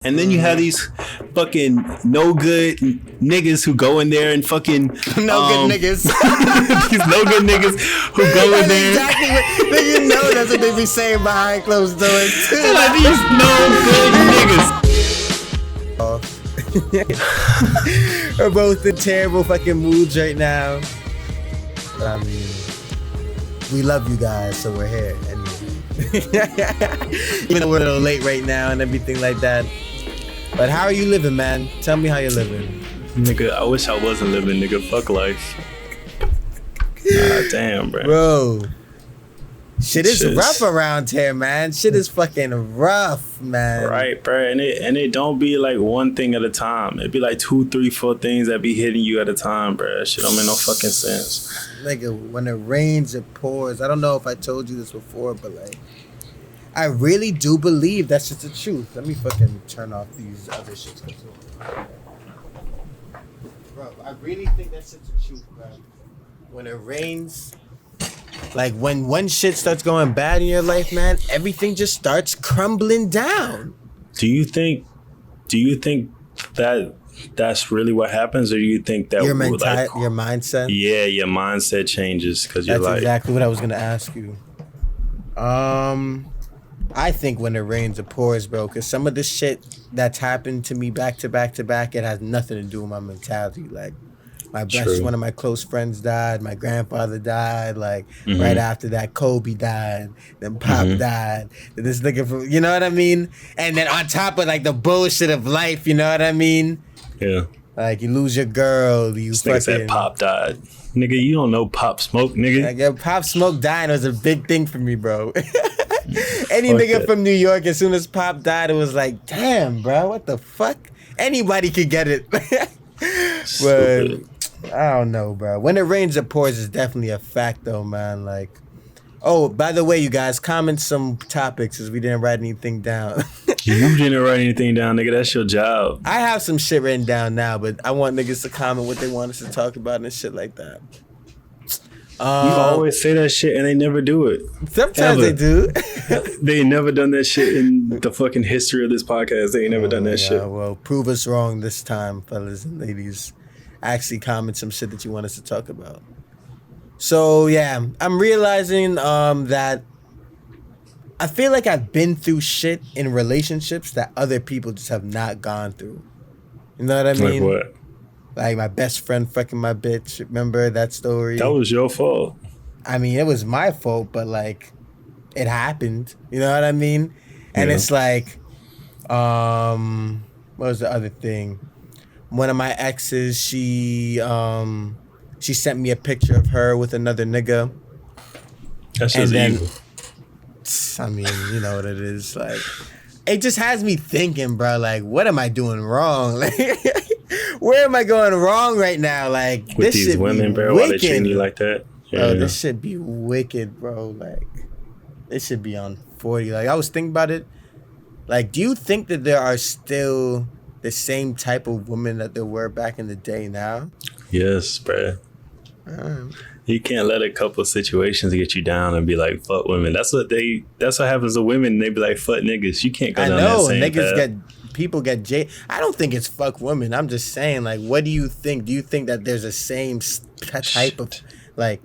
And then you have these fucking no good niggas who go in there and fucking no good niggas. These no good niggas who go in there. Exactly what you know. That's what they be saying behind closed doors too. Like these no good niggas. We're both in terrible fucking moods right now. But I mean, we love you guys, so we're here. Even though we're a little late right now and everything like that. But how are you living, man? Tell me how you're living. Nigga, I wish I wasn't living, nigga. Fuck life. God damn, bro. Bro. Shit is rough around here, man. Shit is fucking rough, man. Right, bro. And it don't be like one thing at a time. It be like 2, 3, 4 things that be hitting you at a time, bro. That shit don't make no fucking sense. Nigga, when it rains, it pours. I don't know if I told you this before, but like, I really do believe that's just the truth. Let me fucking turn off these other shits. Bro, I really think that's just the truth, bro. When it rains, like when shit starts going bad in your life, man, everything just starts crumbling down. Do you think that that's really what happens, or do you think that your mindset? Yeah, your mindset changes because you're That's exactly what I was gonna ask you. I think when it rains, it pours, bro. Because some of the shit that's happened to me back to back to back, it has nothing to do with my mentality. Like, one of my close friends died. My grandfather died. Like, right after that, Kobe died. Then Pop died. Then this nigga from, you know what I mean? And then on top of, like, the bullshit of life, you know what I mean? Yeah. Like, you lose your girl. You this fucking... said Pop died. Nigga, you don't know Pop Smoke, nigga. Like, yeah, Pop Smoke dying was a big thing for me, bro. Any nigga from New York, as soon as Pop died, it was like, damn, bro, what the fuck? Anybody could get it. But I don't know, bro. When it rains, it pours is definitely a fact, though, man. Like, oh, by the way, you guys, comment some topics as we didn't write anything down. You didn't write anything down, nigga. That's your job. I have some shit written down now, but I want niggas to comment what they want us to talk about and shit like that. You always say that shit and they never do it. Sometimes they do. They ain't never done that shit in the fucking history of this podcast. They ain't never done that shit. Well, prove us wrong this time, fellas and ladies. Actually comment some shit that you want us to talk about. So, yeah, I'm realizing that I feel like I've been through shit in relationships that other people just have not gone through. You know what I mean? Like what? Like my best friend fucking my bitch. Remember that story? That was your fault. I mean, it was my fault, but like, it happened. You know what I mean? And it's like, what was the other thing? One of my exes, she sent me a picture of her with another nigga. That's just evil. I mean, you know what it is. Like, it just has me thinking, bro. Like, what am I doing wrong? Like, where am I going wrong right now? Like, with this these women, bro, why they treating you like that? Yeah. Bro, this should be wicked, bro. Like, it should be on 40. Like, I was thinking about it. Like, do you think that there are still the same type of women that there were back in the day now? Yes, bro. You can't let a couple of situations get you down and be like, fuck women. That's what happens to women. They be like, fuck niggas. You can't go down that same path. People get I don't think it's fuck women. I'm just saying, like, what do you think? Do you think that there's the same type of, like,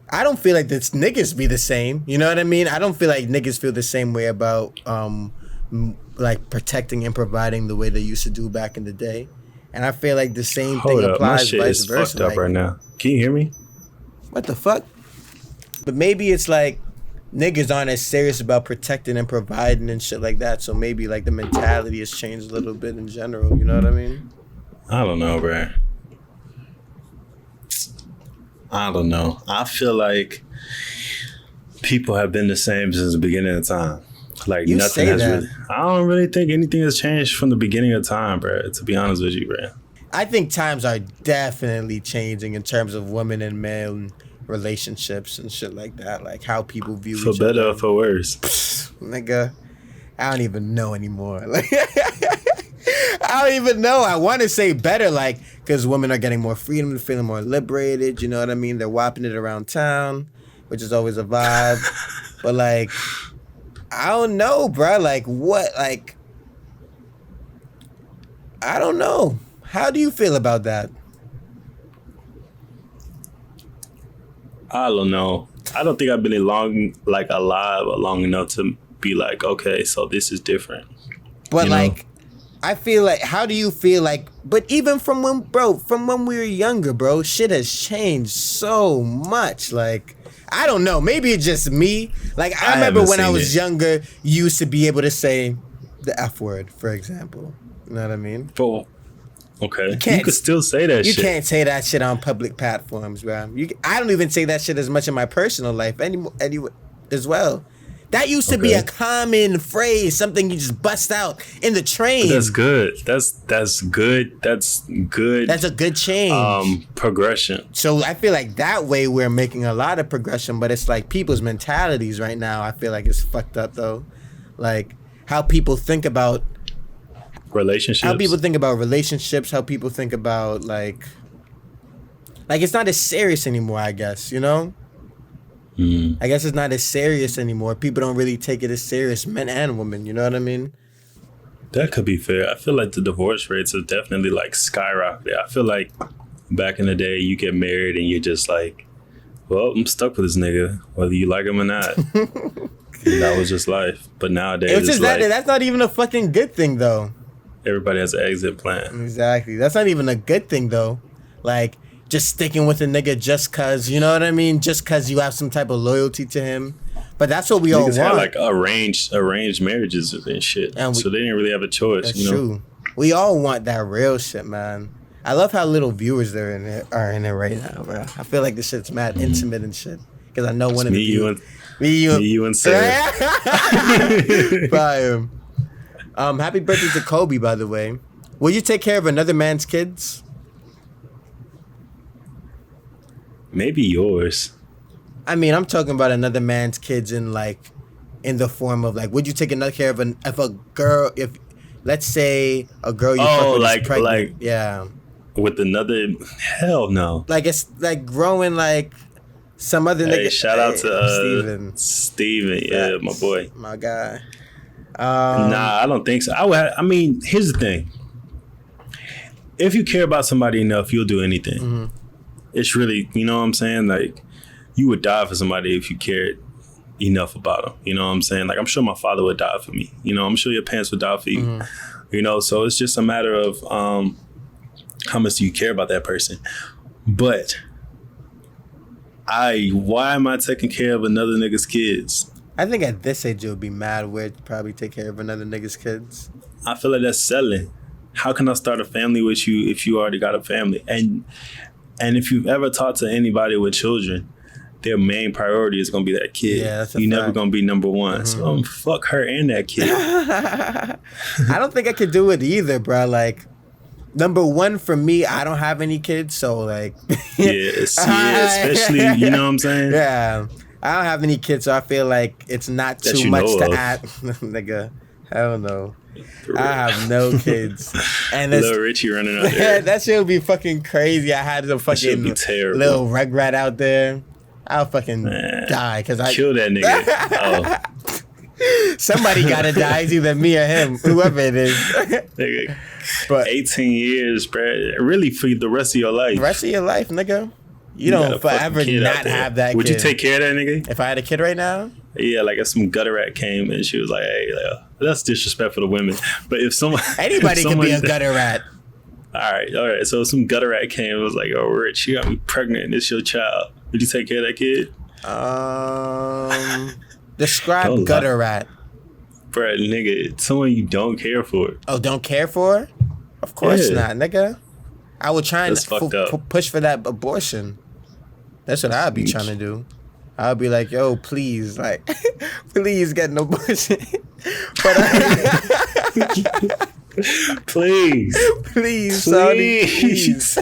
I don't feel like this niggas be the same. You know what I mean? I don't feel like niggas feel the same way about, like, protecting and providing the way they used to do back in the day. And I feel like the same thing applies my shit vice is versa. Fucked up right now. Can you hear me? What the fuck? But maybe it's like niggas aren't as serious about protecting and providing and shit like that. So maybe like the mentality has changed a little bit in general. You know what I mean? I don't know, bro. I don't know. I feel like people have been the same since the beginning of time. Like, you nothing has really. I don't really think anything has changed from the beginning of time, bro. To be honest with you, bro. I think times are definitely changing in terms of women and men relationships and shit like that. Like how people view each other. For better or for worse. Nigga, I don't even know anymore. Like, I don't even know. I want to say better, like, because women are getting more freedom, they're feeling more liberated. You know what I mean? They're whopping it around town, which is always a vibe. But like, I don't know, bro. Like, what? Like, I don't know. How do you feel about that? I don't know. I don't think I've been alive long enough to be like, okay, so this is different. But like, I feel like, how do you feel like? But even from when we were younger, bro, shit has changed so much. Like, I don't know. Maybe it's just me. Like, I remember when I was younger, you used to be able to say the F word, for example. You know what I mean? Okay. You could still say that shit. You can't say that shit on public platforms, bro. I don't even say that shit as much in my personal life anymore as well. That used to be a common phrase, something you just bust out in the train. But that's good. That's good. That's good. That's a good change. Progression. So I feel like that way we're making a lot of progression, but it's like people's mentalities right now, I feel like it's fucked up though. Like how people think about relationships. How people think about relationships, how people think about like it's not as serious anymore, I guess, you know? I guess it's not as serious anymore. People don't really take it as serious, men and women, you know what I mean? That could be fair. I feel like the divorce rates have definitely like skyrocketed. I feel like back in the day, you get married and you're just like, well, I'm stuck with this nigga, whether you like him or not. That was just life. But nowadays, it's just that's not even a fucking good thing, though. Everybody has an exit plan. Exactly. That's not even a good thing, though. Like, just sticking with a nigga just cause, you know what I mean? Just cause you have some type of loyalty to him. But that's what we all want. Had like arranged marriages and shit. So they didn't really have a choice. That's true. We all want that real shit, man. I love how little viewers are in it right now, bro. I feel like this shit's mad intimate and shit. Because I know one of the viewers. Me, you, and Sarah. Fire. Happy birthday to Kobe, by the way. Will you take care of another man's kids? Maybe yours. I mean, I'm talking about another man's kids in the form of like, would you take another care of if let's say a girl you fuck with is pregnant? Yeah. With another, hell no. Like it's like growing like some other nigga. Shout out to Steven, yeah, my boy, my guy. Nah, I don't think so. I mean, here's the thing. If you care about somebody enough, you'll do anything. Mm-hmm. It's really, you know what I'm saying? Like, you would die for somebody if you cared enough about them. You know what I'm saying? Like, I'm sure my father would die for me. You know, I'm sure your parents would die for you. Mm-hmm. You know, so it's just a matter of how much do you care about that person. But why am I taking care of another nigga's kids? I think at this age it would be mad weird to probably take care of another nigga's kids. I feel like that's selling. How can I start a family with you if you already got a family? And if you've ever talked to anybody with children, their main priority is going to be that kid. Yeah, that's a fact. Never going to be number one. Mm-hmm. So fuck her and that kid. I don't think I could do it either, bro. Like, number one for me, I don't have any kids, so like... especially, you know what I'm saying? Yeah. I don't have any kids, so I feel like it's not too much to add. Nigga, hell no. I have no kids. And little Richie running out there. That shit would be fucking crazy. I had some fucking little rugrat out there. I'll fucking die because I kill that nigga. Somebody gotta die. It's either me or him, whoever it is. Nigga, but 18 years, bro. Really for the rest of your life. The rest of your life, nigga. You don't forever not have that kid. Would you take care of that nigga? If I had a kid right now? Yeah, like if some gutter rat came and she was like, hey, that's disrespectful to women. But if someone... Anybody can be a gutter rat. All right. So if some gutter rat came and was like, oh, Rich, you got me pregnant and it's your child. Would you take care of that kid? Describe gutter rat. Bruh, nigga, someone you don't care for. Oh, don't care for? Of course not, nigga. I would try and push for that abortion. That's what I'd be trying to do. I'd be like, yo, please, like, please get an abortion. But please, Saudi, please.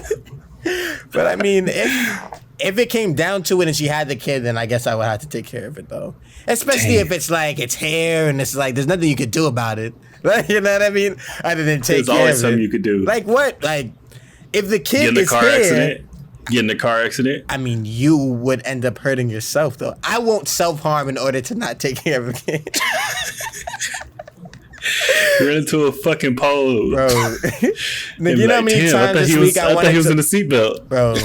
But I mean, if it came down to it and she had the kid, then I guess I would have to take care of it, though. Especially if it's like it's hair and it's like there's nothing you could do about it. Like, you know what I mean? Other than take care of it. There's always something you could do. Like what? Like if the kid is hair. Get in a car accident? I mean, you would end up hurting yourself, though. I won't self-harm in order to not take care of a kid. Ran into a fucking pole, bro. Nigga, you know how many times this week I thought he was in a seatbelt, bro.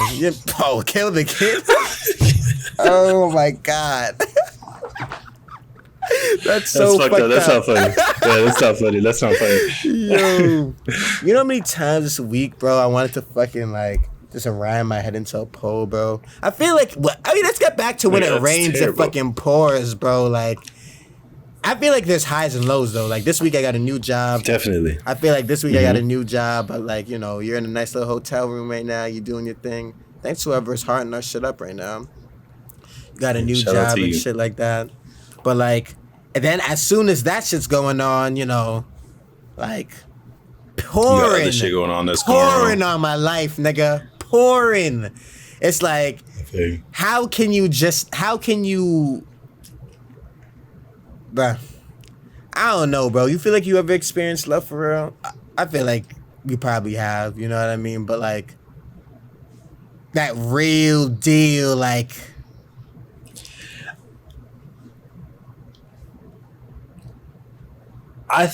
Kill the kid. Oh my god. That's so fucked up. That's not funny. Yeah, that's not funny. That's not funny. Yo, you know how many times this week, bro, I wanted to fucking like just ram my head into a pole, bro. I feel like, let's get back to when it rains and fucking pours, bro. Like, I feel like there's highs and lows, though. Like, this week I got a new job. Definitely. I feel like this week I got a new job, but like, you know, you're in a nice little hotel room right now. You're doing your thing. Thanks to whoever's hearting our shit up right now. You got a new job and shit like that. But like, and then as soon as that shit's going on, you know, like, pouring. You got other shit going on that's pouring on my life, nigga. Pouring. It's like, how can you, bruh, I don't know, bro. You feel like you ever experienced love for real? I feel like you probably have, you know what I mean? But like, that real deal, like, I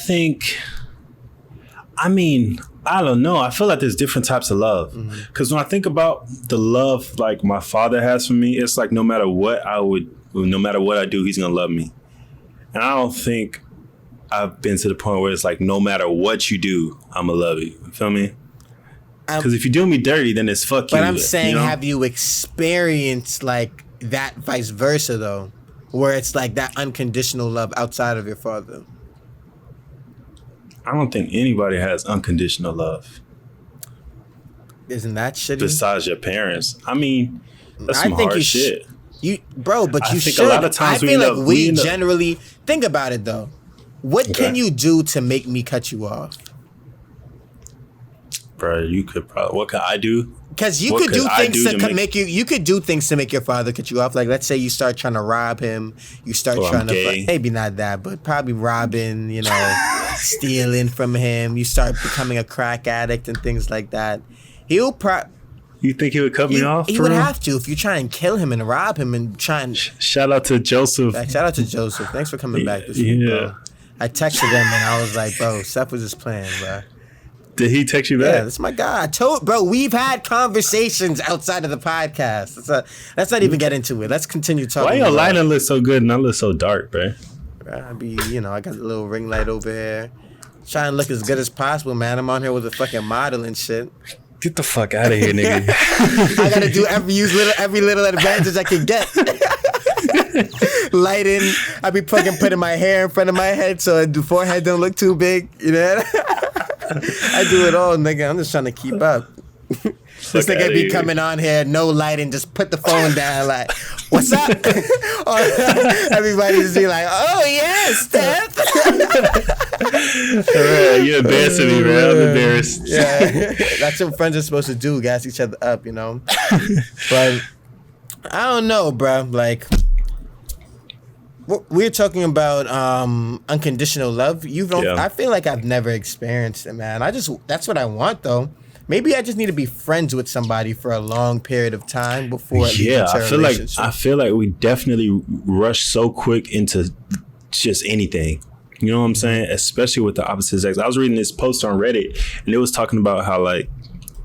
don't know. I feel like there's different types of love. Because when I think about the love like my father has for me, it's like no matter what I do, he's gonna love me. And I don't think I've been to the point where it's like no matter what you do, I'm gonna love you. You feel me? Because if you do me dirty, then it's fuck you. But I'm saying, have you experienced like that vice versa though, where it's like that unconditional love outside of your father? I don't think anybody has unconditional love. Isn't that shitty? Besides your parents. I mean, that's some hard shit. But you should. A lot of times I feel like we generally think about it though. What can you do to make me cut you off? Bro, you could probably. What can I do? Because you could do things to make you. You could do things to make your father cut you off. Like, let's say you start trying to rob him. You start trying to maybe not that, but probably robbing. You know, stealing from him. You start becoming a crack addict and things like that. He'll You think he would cut me off? He would have to if you try and kill him and rob him and try and. Shout out to Joseph. Shout out to Joseph. Thanks for coming back this week, bro. I texted him and I was like, bro, Steph was just playing, bro. Did he text you back? Yeah, that's my guy. Bro, we've had conversations outside of the podcast. Let's not even get into it. Let's continue talking. Why your lighting look so good and I look so dark, bro? I got a little ring light over here. Trying to look as good as possible, man. I'm on here with a fucking model and shit. Get the fuck out of here, nigga. I gotta use every little advantage I can get. Lighting. I be fucking putting my hair in front of my head so the forehead don't look too big. You know? I do it all, nigga. I'm just trying to keep up. This nigga be coming on here, no lighting, just put the phone down, like, what's up? Everybody just be like, oh yeah, Steph. You're embarrassing me, bro. I'm embarrassed. Yeah, that's what friends are supposed to do, gas each other up, you know. But I don't know, bro. Like, we're talking about unconditional love. I feel like I've never experienced it, man. That's what I want, though. Maybe I just need to be friends with somebody for a long period of time before. I feel like we definitely rush so quick into just anything. You know what I'm saying? Especially with the opposite sex. I was reading this post on Reddit, and it was talking about how, like,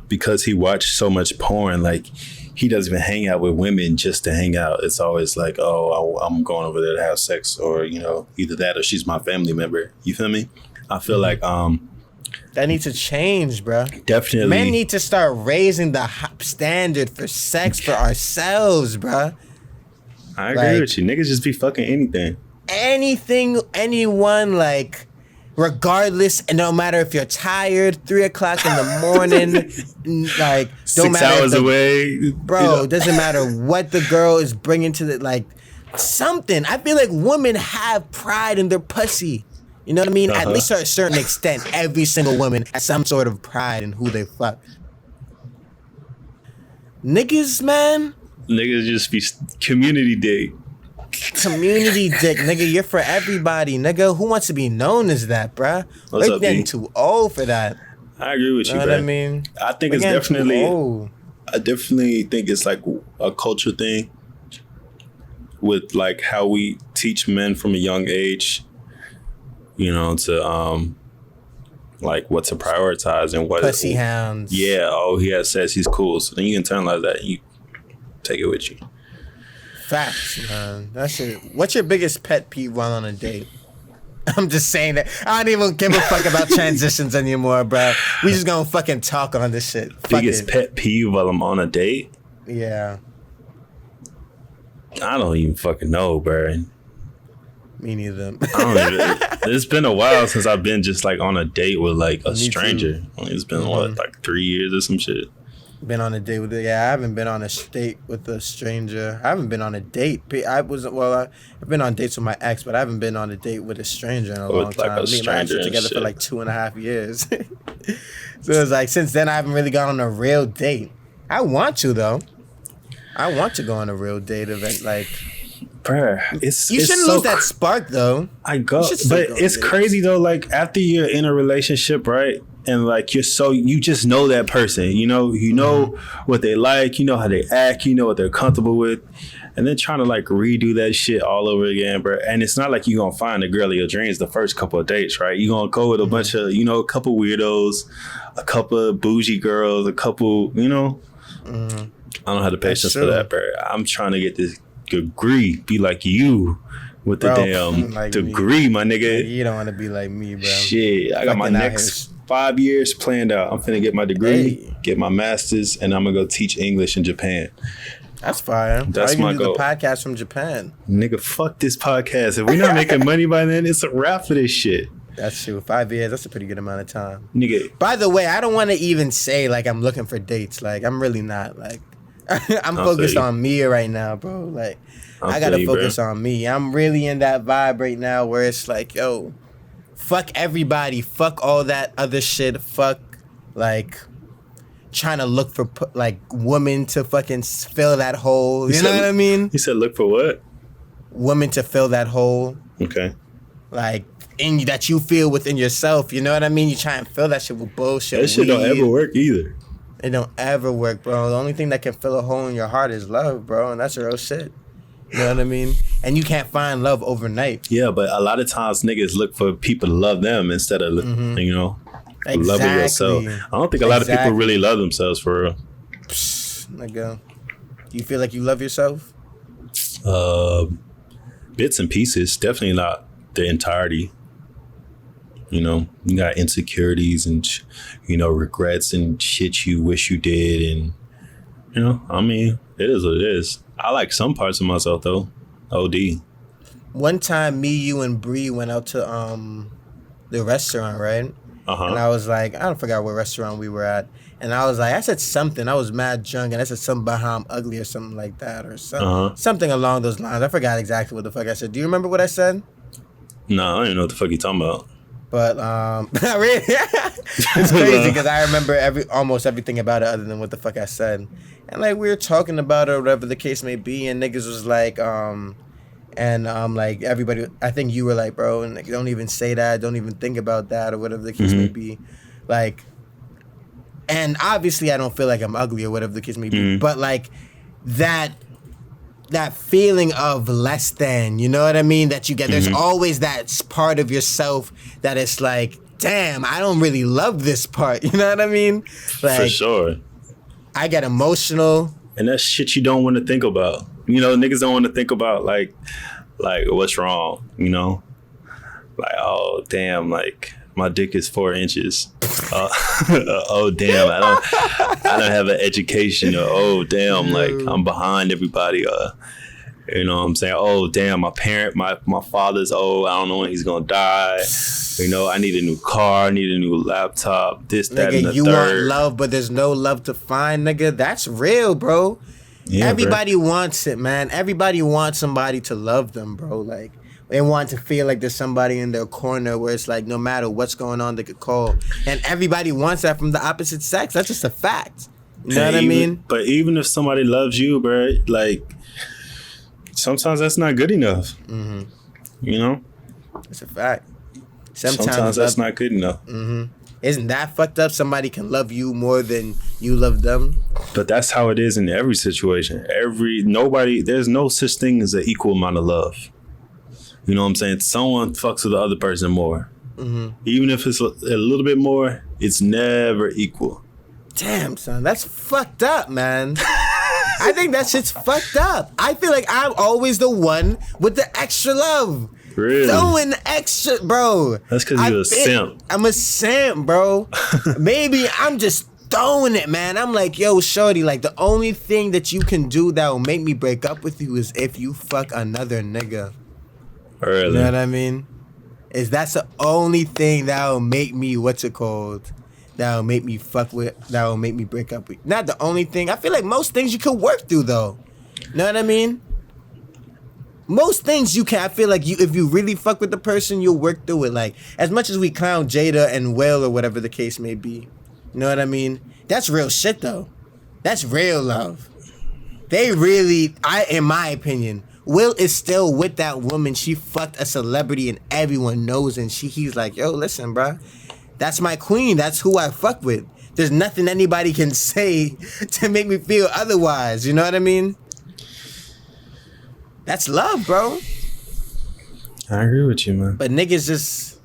because he watched so much porn, like, he doesn't even hang out with women just to hang out. It's always like, oh, I'm going over there to have sex, or, you know, either that or she's my family member. You feel me? I feel like that needs to change, bro. Definitely. Men need to start raising the standard for sex for ourselves, bro. I agree with you. Niggas just be fucking anything. Anything, anyone, like, regardless, and no matter if you're tired, 3 o'clock in the morning, like, don't 6 matter hours away. Bro, you know. Doesn't matter what the girl is bringing to the, like, something. I feel like women have pride in their pussy. You know what I mean? At least to a certain extent, every single woman has some sort of pride in who they fuck. Niggas, man. Niggas just be community dick. Community dick, nigga. You're for everybody, nigga. Who wants to be known as that, bruh? We're getting too old for that. I agree with you, bro. Know what I mean? I think it's definitely. I definitely think it's like a culture thing with like how we teach men from a young age. to like what to prioritize and what pussy hounds. Yeah, he has sex, he's cool. So then you internalize that and you take it with you. Facts, man. That shit. What's your biggest pet peeve while on a date? I'm just saying that. I don't even give a fuck about transitions anymore, bro. We just gonna fucking talk on this shit. Biggest pet peeve while I'm on a date? Yeah. I don't even fucking know, bro. Me neither. It's been a while since I've been just like on a date with like a stranger. Too. It's been like 3 years or some shit. Been on a date with I haven't been on a date with a stranger. I haven't been on a date. I've been on dates with my ex, but I haven't been on a date with a stranger in a long time. Me and my ex were together for like 2.5 years. So it's like since then I haven't really gone on a real date. I want to though. I want to go on a real date event like. Bruh, you shouldn't lose that spark though. I go, but it's crazy though. Like after you're in a relationship, right? And like you just know that person. You know what they like. You know how they act. You know what they're comfortable with. And then trying to like redo that shit all over again, bro. And it's not like you're gonna find the girl of your dreams the first couple of dates, right? You're gonna go with a bunch of, a couple weirdos, a couple of bougie girls, a couple, I don't have the patience for that, bro. I'm trying to get this degree, be like you with the damn like degree, my nigga. You don't want to be like me, bro. Shit, I got my next 5 years planned out. I'm finna get my degree, get my master's, and I'm gonna go teach English in Japan. That's fine. That's my goal. The podcast from Japan. Nigga, fuck this podcast. If we're not making money by then, it's a wrap for this shit. That's true. 5 years, that's a pretty good amount of time. Nigga. By the way, I don't want to even say like I'm looking for dates. Like I'm really not. Like I'm focused on me right now, bro. Like I gotta focus on me. I'm really in that vibe right now where it's like, yo, fuck everybody, fuck all that other shit, fuck like trying to look for like women to fucking fill that hole. You know what I mean? You said look for what? Women to fill that hole. Okay. Like that you feel within yourself. You know what I mean? You try and fill that shit with bullshit. That shit don't ever work either. It don't ever work, bro. The only thing that can fill a hole in your heart is love, bro. And that's real shit. You know what I mean? And you can't find love overnight. Yeah, but a lot of times niggas look for people to love them instead of, loving yourself. I don't think a lot of people really love themselves for real. Nigga, you feel like you love yourself? Bits and pieces. Definitely not the entirety. You got insecurities and, regrets and shit you wish you did. And, I mean, it is what it is. I like some parts of myself, though. OD. One time, me, you, and Bree went out to the restaurant, right? Uh-huh. And I was like, I don't forget what restaurant we were at. And I was like, I said something. I was mad drunk, and I said something about how I'm ugly or something like that, or something along those lines. I forgot exactly what the fuck I said. Do you remember what I said? No, I don't even know what the fuck you talking about. But it's crazy because I remember almost everything about it other than what the fuck I said. And like we were talking about it or whatever the case may be, and niggas was like, like everybody, I think you were like, bro, and like, don't even say that, don't even think about that or whatever the case may be. Like, and obviously I don't feel like I'm ugly or whatever the case may be, but like that feeling of less than, you know what I mean, that you get. There's always that part of yourself that it's like, damn, I don't really love this part. You know what I mean? Like, for sure. I get emotional. And that's shit you don't want to think about. Niggas don't want to think about like what's wrong, Like, oh, damn, like my dick is 4 inches. Oh damn, I don't have an education. Or oh damn, like I'm behind everybody. You know what I'm saying? Oh damn, my father's old. I don't know when he's gonna die. I need a new car. I need a new laptop. This, that, and the you third. Want love, but there's no love to find, nigga. That's real, bro. Yeah, everybody wants it, man. Everybody wants somebody to love them, bro. Like, they want to feel like there's somebody in their corner where it's like no matter what's going on, they could call. And everybody wants that from the opposite sex. That's just a fact. You know what I mean? But even if somebody loves you, bro, like, sometimes that's not good enough. It's a fact. Sometimes that's not good enough. Isn't that fucked up? Somebody can love you more than you love them. But that's how it is in every situation. There's no such thing as an equal amount of love. You know what I'm saying? Someone fucks with the other person more. Mm-hmm. Even if it's a little bit more, it's never equal. Damn, son, that's fucked up, man. I think that shit's fucked up. I feel like I'm always the one with the extra love. Really? Throwing extra, bro. That's because you're a simp. I'm a simp, bro. Maybe I'm just throwing it, man. I'm like, yo, shorty, like the only thing that you can do that will make me break up with you is if you fuck another nigga. Really? You know what I mean? That's the only thing that will make me, that will make me fuck with, that will make me break up with. Not the only thing. I feel like most things you can work through, though. Know what I mean? Most things you can. I feel like if you really fuck with the person, you'll work through it. Like, as much as we clown Jada and Will or whatever the case may be. You know what I mean? That's real shit, though. That's real love. They really, in my opinion, Will is still with that woman. She fucked a celebrity and everyone knows. And he's like, yo, listen, bruh. That's my queen. That's who I fuck with. There's nothing anybody can say to make me feel otherwise. You know what I mean? That's love, bro. I agree with you, man. But niggas just...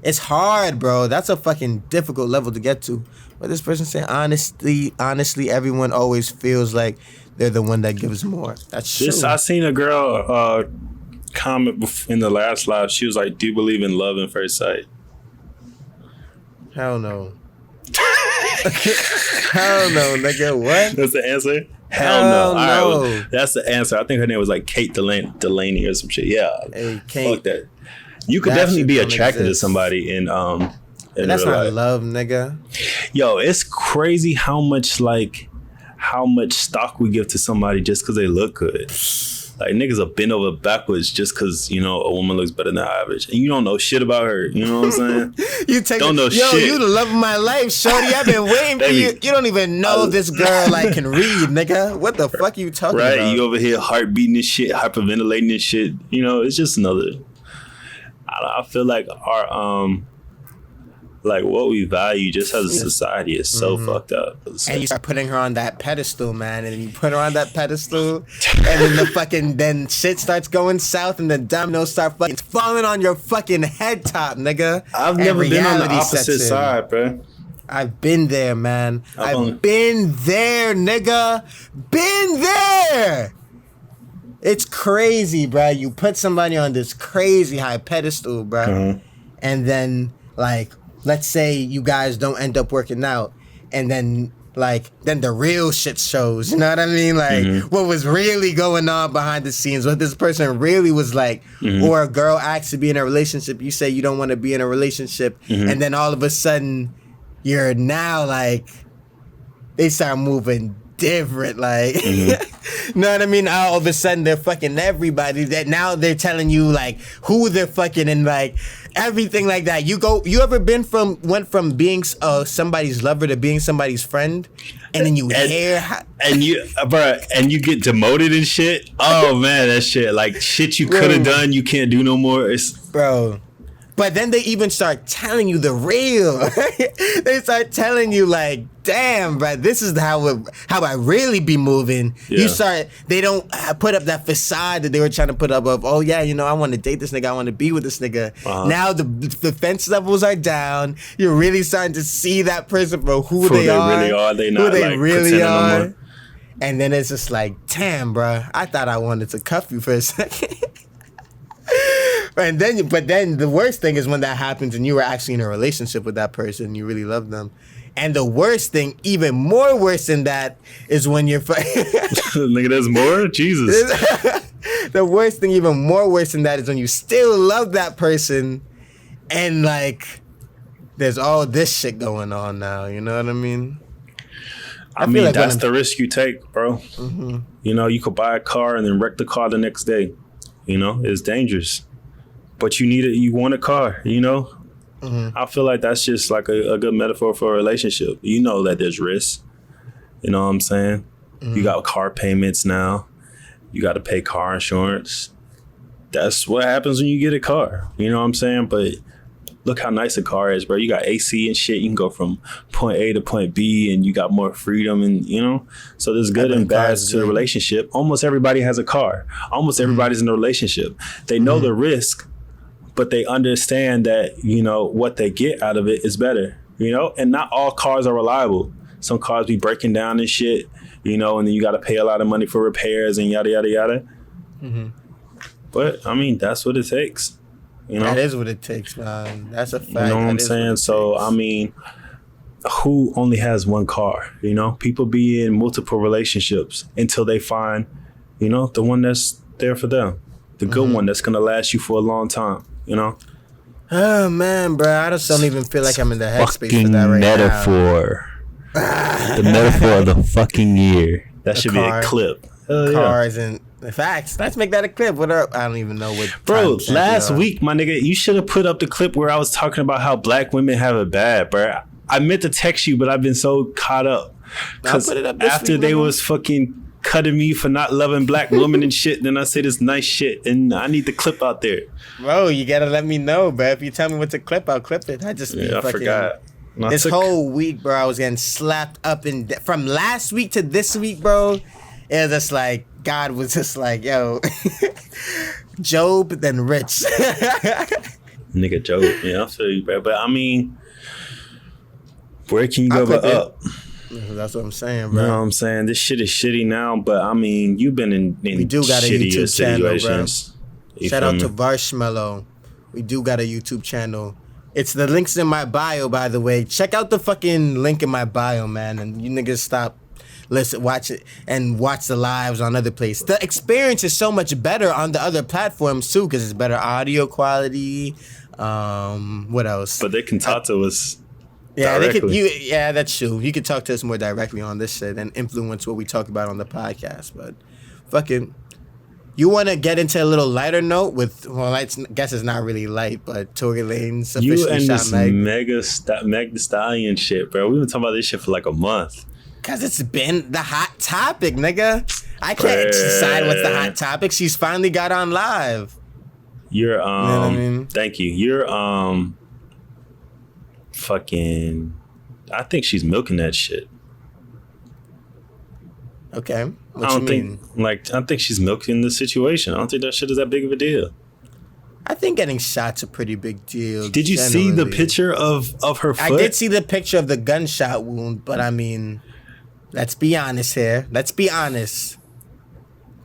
It's hard, bro. That's a fucking difficult level to get to. But this person saying, honestly, everyone always feels like they're the one that gives more. That's true. I seen a girl comment in the last live. She was like, do you believe in love at first sight? Hell no. Hell no, nigga. What? That's the answer? Hell no. All right, well, that's the answer. I think her name was like Kate Delaney or some shit. Yeah. Hey, Kate. Fuck that. You could definitely be attracted to somebody in that's not life. Love, nigga. Yo, it's crazy how much stock we give to somebody just because they look good. Like, niggas are bent over backwards just because, you know, a woman looks better than average. And you don't know shit about her. You know what I'm saying? Don't know shit. Yo, you the love of my life, shorty. I've been waiting for you. You don't even know this girl, like, can read, nigga. What the fuck are you talking about? Right? You over here heart beating this shit, hyperventilating this shit. You know, it's just another... I feel like our... like what we value just as a society is so fucked up. And you start putting her on that pedestal, man, and you put her on that pedestal, and then then shit starts going south, and the dominoes start fucking falling on your fucking head top, nigga. I've never been on the opposite side, bro. I've been there, man. I've been there, nigga. Been there. It's crazy, bro. You put somebody on this crazy high pedestal, bro, and then like. Let's say you guys don't end up working out, and then the real shit shows. You know what I mean? Like what was really going on behind the scenes, what this person really was like. Or a girl asks to be in a relationship, you say you don't want to be in a relationship, and then all of a sudden you're now like they start moving different, like you know what I mean? All of a sudden they're fucking everybody. That now they're telling you like who they're fucking and like everything like that. You ever went from being somebody's lover to being somebody's friend, and then you and you get demoted and shit. Oh man, that shit like shit you could have done, you can't do no more. Bro. But then they even start telling you the real. They start telling you like, damn, bro, this is how I really be moving. Yeah. They don't put up that facade that they were trying to put up of, oh yeah, you know, I want to date this nigga, I want to be with this nigga. Now the defense levels are down. You're really starting to see that person for who they really are. They not who they like really are. No, and then it's just like, damn, bro, I thought I wanted to cuff you for a second. But then the worst thing is when that happens and you were actually in a relationship with that person, you really love them. And the worst thing, even more worse than that, is when you're... Nigga, there's more? Jesus. The worst thing, even more worse than that, is when you still love that person and like there's all this shit going on now. You know what I mean? I mean, like that's the risk you take, bro. You know, you could buy a car and then wreck the car the next day. You know, it's dangerous. But you want a car, you know? I feel like that's just like a good metaphor for a relationship. You know that there's risk. You know what I'm saying? You got car payments now. You got to pay car insurance. That's what happens when you get a car. You know what I'm saying? But look how nice a car is, bro. You got AC and shit. You can go from point A to point B, and you got more freedom, and so there's good and bad to the relationship. Almost everybody has a car. Almost everybody's in a relationship. They know the risk, but they understand that what they get out of it is better. And not all cars are reliable. Some cars be breaking down and shit. And then you got to pay a lot of money for repairs and yada yada yada. But I mean, that's what it takes. That is what it takes, man. That's a fact. You know what I'm saying? So I mean, who only has one car? People be in multiple relationships until they find, the one that's there for them, the good one that's gonna last you for a long time. Oh man, bro, I just don't even feel like I'm in the headspace for that right metaphor. now. The metaphor of the fucking year. That should be a clip. Cars and the facts. Let's make that a clip. What up? I don't even know what. Bro, last week, my nigga, you should have put up the clip where I was talking about how black women have it bad, bro. I meant to text you, but I've been so caught up. Because after they was fucking cutting me for not loving black women and shit, then I say this nice shit, and I need the clip out there. Bro, you gotta let me know, bro. If you tell me what to clip, I'll clip it. I forgot. This whole week, bro, I was getting slapped up from last week to this week, bro. It was just like God was just like, yo, Job then Rich. Nigga, Job. Yeah, I feel you, bro. But I mean, where can you go but up? That's what I'm saying, bro. You know what I'm saying? This shit is shitty now, but I mean, you've been in we do got a YouTube situations. Channel, bro. Shout out to Varshmello. We do got a YouTube channel. It's the links in my bio, by the way. Check out the fucking link in my bio, man. And you niggas stop, watch it, and watch the lives on other places. The experience is so much better on the other platforms, too, because it's better audio quality. What else? But they can talk to us. Yeah, directly. That's true. You could talk to us more directly on this shit and influence what we talk about on the podcast. But fucking, you want to get into a little lighter note with, well, I guess it's not really light, but Tory Lanez officially shot Meg. Meg Thee Stallion shit, bro. We've been talking about this shit for like a month. Because it's been the hot topic, nigga. I can't decide what's the hot topic. She's finally got on live. You're, you know what I mean? Thank you. You're, fucking, I think she's milking that shit. Okay. I think she's milking the situation. I don't think that shit is that big of a deal. I think getting shot's a pretty big deal. Did you see the picture of her foot? I did see the picture of the gunshot wound, but I mean, let's be honest here. Let's be honest.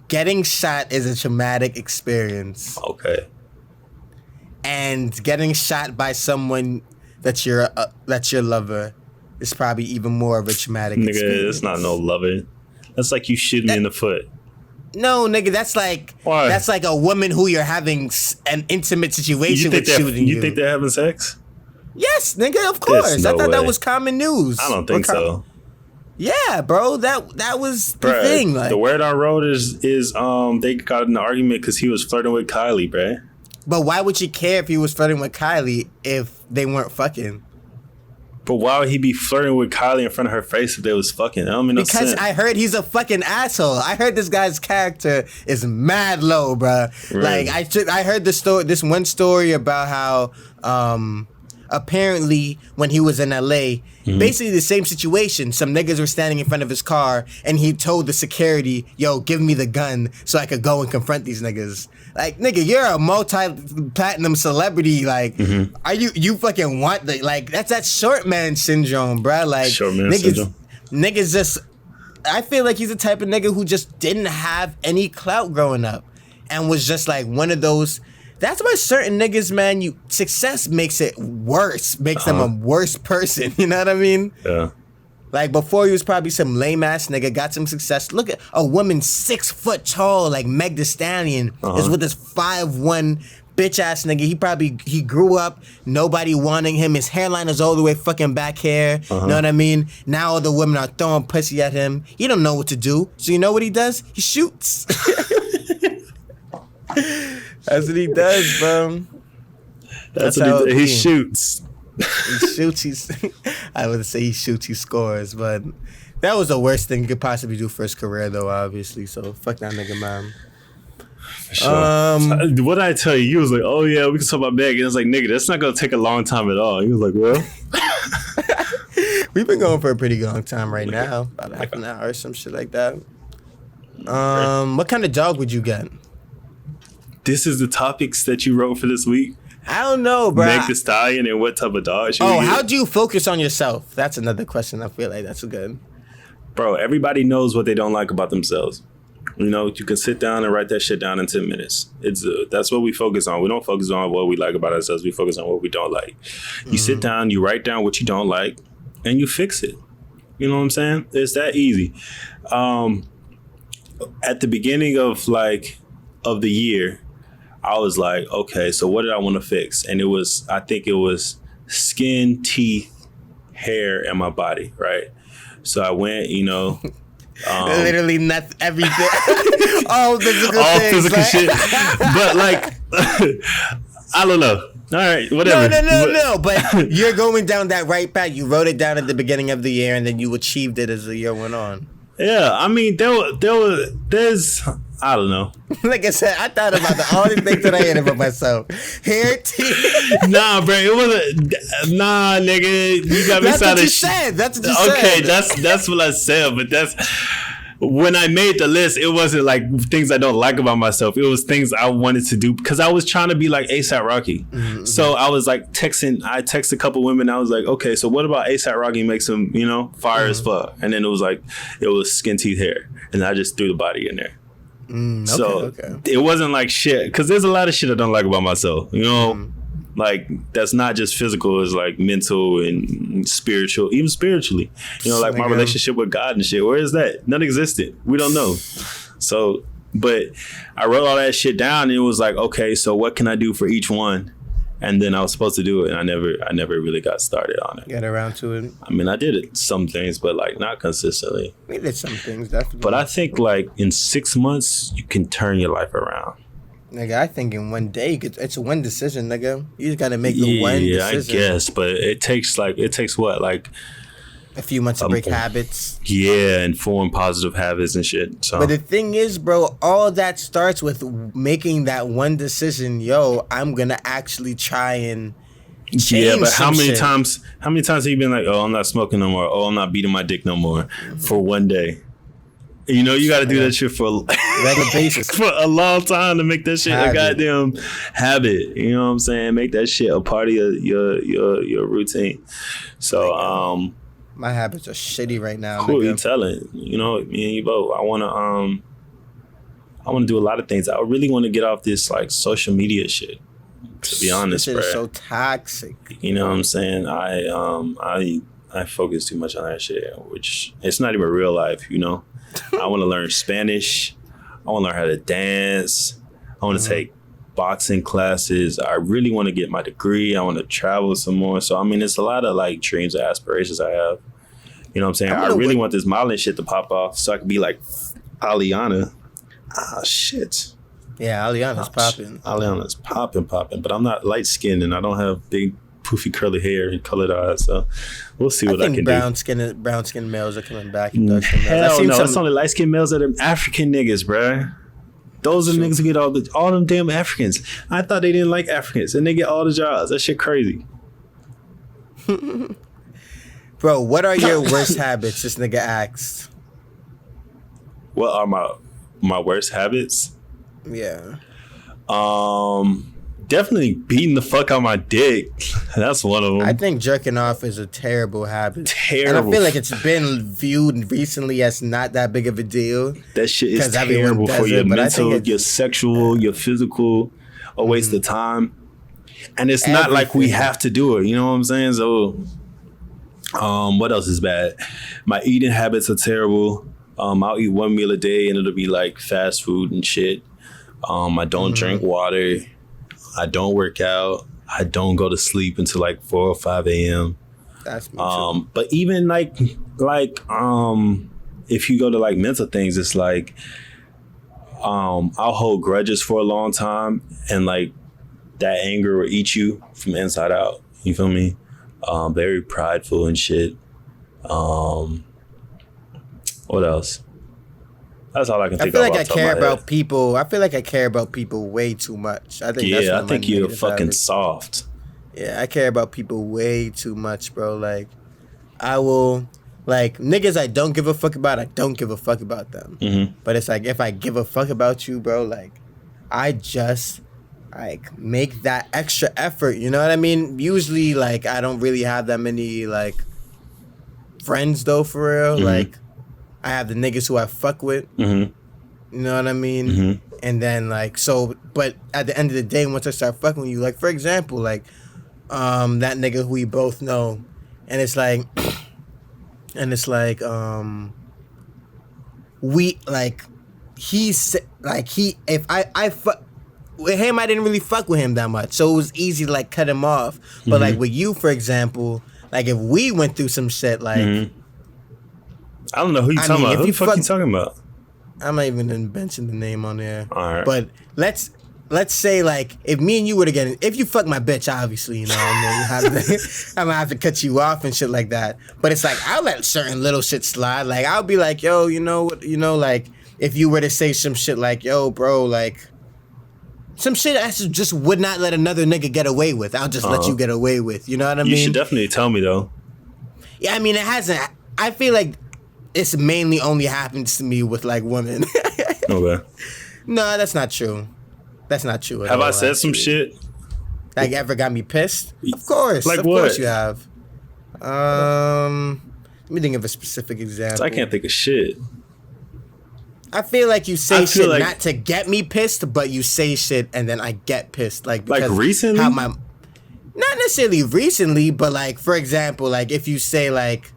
Getting shot is a traumatic experience. Okay. And getting shot by someone that's your lover is probably even more of a traumatic experience. Nigga, it's not no lover. That's like you shoot me in the foot. No, nigga, that's like Why? That's like a woman who you're having an intimate situation with shooting you. You think they're having sex? Yes, nigga, of course. I thought that was common news. I don't think so. Yeah, bro, that was the thing. Like, the word on road is they got in an argument because he was flirting with Kylie, bruh. But why would you care if he was flirting with Kylie if they weren't fucking? But why would he be flirting with Kylie in front of her face if they was fucking? I don't mean no sense. Because I heard he's a fucking asshole. I heard this guy's character is mad low, bruh. Really? Like I heard this one story about how apparently when he was in LA, basically the same situation. Some niggas were standing in front of his car and he told the security, yo, give me the gun so I could go and confront these niggas. Like, nigga, you're a multi-platinum celebrity. Like, are you fucking want the, like, that's that short man syndrome, bruh. Like, niggas just, I feel like he's the type of nigga who just didn't have any clout growing up and was just like one of those. That's why certain niggas, man, success makes it worse, makes them a worse person. You know what I mean? Yeah. Like, before he was probably some lame ass nigga, got some success. Look at a woman 6 foot tall, like Meg Thee Stallion, is with this 5'1" bitch ass nigga. He grew up, nobody wanting him. His hairline is all the way fucking back here. Know what I mean? Now all the women are throwing pussy at him. He don't know what to do. So you know what he does? He shoots. That's what he does, bro. That's what he shoots. He shoots. I would say he shoots. He scores. But that was the worst thing he could possibly do for his career, though. Obviously, so fuck that nigga, man. Sure. What did I tell you? You was like, oh yeah, we can talk about bag. And it was like, nigga, that's not gonna take a long time at all. He was like, well. We've been going for a pretty long time right now. About half an hour or some shit like that. What kind of dog would you get? This is the topics that you wrote for this week? I don't know, bro. Meg the Stallion and what type of dog should we get? How do you focus on yourself? That's another question. I feel like that's good. Bro, everybody knows what they don't like about themselves. You know, you can sit down and write that shit down in 10 minutes. That's what we focus on. We don't focus on what we like about ourselves. We focus on what we don't like. You sit down, you write down what you don't like, and you fix it. You know what I'm saying? It's that easy. At the beginning of the year, I was like, okay, so what did I want to fix? And I think it was skin, teeth, hair, and my body, right? So I went, you know. Literally not everything. All physical shit. But like, I don't know. All right, whatever. No. But you're going down that right path. You wrote it down at the beginning of the year, and then you achieved it as the year went on. Yeah, I mean, there's, I don't know. Like I said, I thought about all these things that I hated about myself. Hair, teeth. Nah, bro, it wasn't. Nah, nigga, you got me That's sounding. What you said. That's what you said. Okay, that's what I said, but that's. When I made the list, it wasn't like things I don't like about myself. It was things I wanted to do because I was trying to be like A$AP Rocky. Mm-hmm. So I was like texting. I texted a couple women. I was like, okay, so what about A$AP Rocky makes him, you know, fire as fuck? And then it was skin, teeth, hair, and I just threw the body in there. It wasn't like shit because there's a lot of shit I don't like about myself. You know, like that's not just physical. It's like mental and spiritual, even spiritually. You know, like my relationship with God and shit. Where is that? None existed. We don't know. So, but I wrote all that shit down and it was like, okay, so what can I do for each one? And then I was supposed to do it, and I never really got started on it. Get around to it. I mean, I did it some things, but like not consistently. We did some things, definitely. But I think like in 6 months, you can turn your life around. Nigga, I think in one day, it's one decision, nigga. You just gotta make the one decision. Yeah, I guess, but it takes what, like a few months to break habits. Yeah, and form positive habits and shit. So. But the thing is, bro, all that starts with making that one decision. Yo, I'm gonna actually try and change. Yeah, but how many times have you been like, oh, I'm not smoking no more. Oh, I'm not beating my dick no more for one day. You know, you got to do that shit for regular basis for a long time to make that shit a goddamn habit. You know what I'm saying? Make that shit a part of your routine. So, my habits are shitty right now. Cool, you telling. You know, me and you both. I wanna do a lot of things. I really want to get off this like social media shit. To be honest, this shit is so toxic. You know what I'm saying? I focus too much on that shit, which it's not even real life. You know, I want to learn Spanish. I want to learn how to dance. I want to take boxing classes. I really want to get my degree. I want to travel some more. So I mean, it's a lot of like dreams and aspirations I have. You know what I'm saying? I really want this modeling shit to pop off so I can be like Aliana. Ah, shit. Yeah, Aliana's popping. Aliana's popping. But I'm not light skinned and I don't have big poofy curly hair and colored eyes. So we'll see what I can do. Brown skinned males are coming back. Hell no, it's only light skinned males that are African niggas, bruh. Those are the niggas who get all them damn Africans. I thought they didn't like Africans, and they get all the jobs. That shit crazy. Bro, what are your worst habits? This nigga asked. What are my worst habits? Yeah. Definitely beating the fuck out my dick. That's one of them. I think jerking off is a terrible habit. Terrible. And I feel like it's been viewed recently as not that big of a deal. That shit is terrible for your mental, your sexual, your physical, a waste of time. And it's not like we have to do it. You know what I'm saying? So, what else is bad? My eating habits are terrible. I'll eat one meal a day and it'll be like fast food and shit. I don't drink water. I don't work out. I don't go to sleep until like 4 or 5 a.m. That's me too. But even like if you go to like mental things, it's like I'll hold grudges for a long time and like that anger will eat you from inside out. You feel me? Very prideful and shit. What else? That's all I can I think feel of. like I off the top of care my head. about people. I feel like I care about people way too much. I think that's Yeah, one I of think my you're negative fucking habits. soft. Yeah, I care about people way too much, bro. Like, I will, like, niggas I don't give a fuck about, I don't give a fuck about them. Mm-hmm. But it's like, if I give a fuck about you, bro, like, I just, like, make that extra effort, you know what I mean? Usually, like, I don't really have that many, like, friends, though, for real. Mm-hmm. Like, I have the niggas who I fuck with, Mm-hmm. you know what I mean? Mm-hmm. And then, like, so, but at the end of the day, once I start fucking with you, like, for example, like, that nigga who we both know, and it's like, we, like, he's, like, if I fuck with him, I didn't really fuck with him that much, so it was easy to, like, cut him off. But, like, with you, for example, like, if we went through some shit, like, I don't know who you talking about. if Who you the fuck you talking about? I'm not even gonna mention the name on there. All right. But let's say, like, if me and you were to get in, if you fuck my bitch, obviously, you know, I'm gonna have to cut you off and shit like that. But it's like, I'll let certain little shit slide. Like, I'll be like, yo, you know what, like, if you were to say some shit like, yo, bro, like, some shit I just would not let another nigga get away with. I'll just let you get away with. You know what I mean? You should definitely tell me though. Yeah, I mean, it hasn't. I feel like it's mainly only happens to me with, like, women. Okay. No, that's not true. That's not true at Have all, I said some actually. shit? Like, ever got me pissed? Of course. Like of what? course you have. Let me think of a specific example. I can't think of shit. I feel like you I say feel shit like- not to get me pissed, but you say shit and then I get pissed. Like, because recently? not necessarily recently, but, like, for example, like, if you say, like,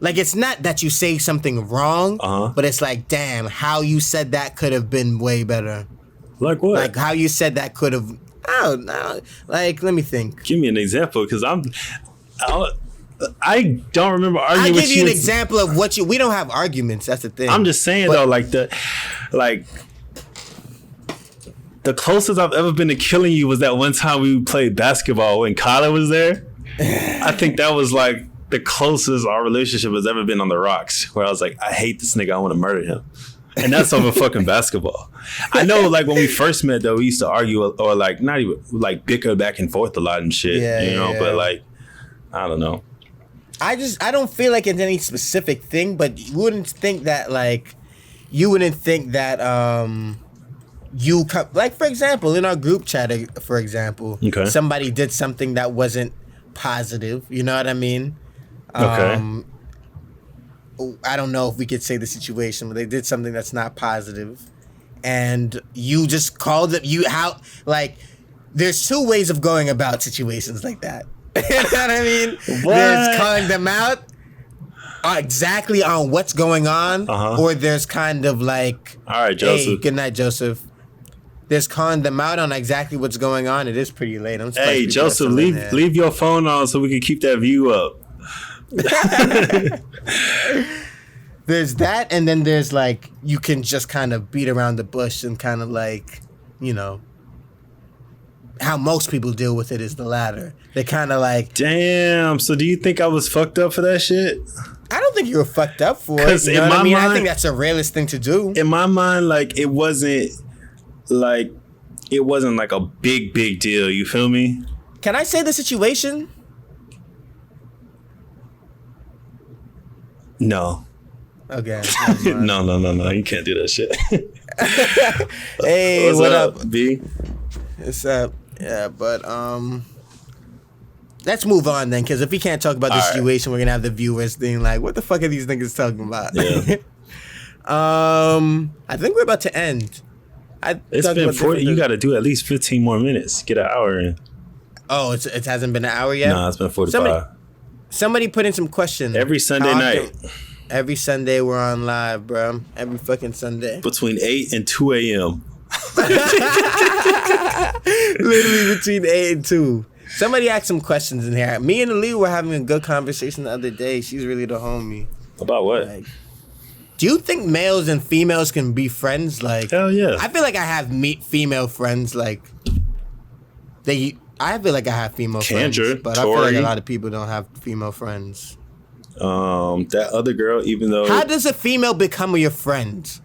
it's not that you say something wrong, but it's like, damn, how you said that could have been way better. Like what? Like, how you said that could have, I don't know. Like, let me think. Give me an example, because I don't remember arguing I'll with give you an example of what we don't have arguments, that's the thing. I'm just saying, though, like, the closest I've ever been to killing you was that one time we played basketball when Kyler was there. I think that was, like, the closest our relationship has ever been on the rocks, where I was like, I hate this nigga, I want to murder him. And that's over fucking basketball. I know, like, when we first met, though, we used to argue or, like, not even, like, bicker back and forth a lot and shit, you know? But, like, I don't know. I don't feel like it's any specific thing, but you wouldn't think that, like, like, for example, in our group chat, for example, somebody did something that wasn't positive, you know what I mean? Okay. I don't know if we could say the situation, but they did something that's not positive, and you just called it. There's two ways of going about situations like that. You know what I mean? What? There's calling them out exactly on what's going on, or there's kind of like, all right, Joseph. Hey, good night, Joseph. There's calling them out on exactly what's going on. It is pretty late. Hey, Joseph, leave your phone on so we can keep that view up. There's that, and then there's, like, you can just kind of beat around the bush and kind of, like, you know, how most people deal with it is the latter. They kind of like, damn. So do you think I was fucked up for that shit? I don't think you were fucked up for it. You know what I mean? I think that's a realist thing to do. In my mind, like, it wasn't like a big deal. You feel me? Can I say the situation? No. Okay. No. You can't do that shit. Hey, what up, B? What's up? Yeah, but let's move on then, because if we can't talk about the situation, we're gonna have the viewers being like, "What the fuck are these niggas talking about?" Yeah. I think we're about to end. It's been 40. You got to do at least 15 more minutes. Get an hour in. Oh, it hasn't been an hour yet? Nah, it's been 45. Somebody put in some questions. Every Sunday night. Every Sunday we're on live, bro. Every fucking Sunday. Between 8 and 2 a.m. Literally between 8 and 2. Somebody asked some questions in here. Me and Ali were having a good conversation the other day. She's really the homie. About what? Like, do you think males and females can be friends? Like, hell yeah. I feel like I have female friends. Like, I feel like I have female friends, but I feel like a lot of people don't have female friends. That other girl, even though... How does a female become your friend?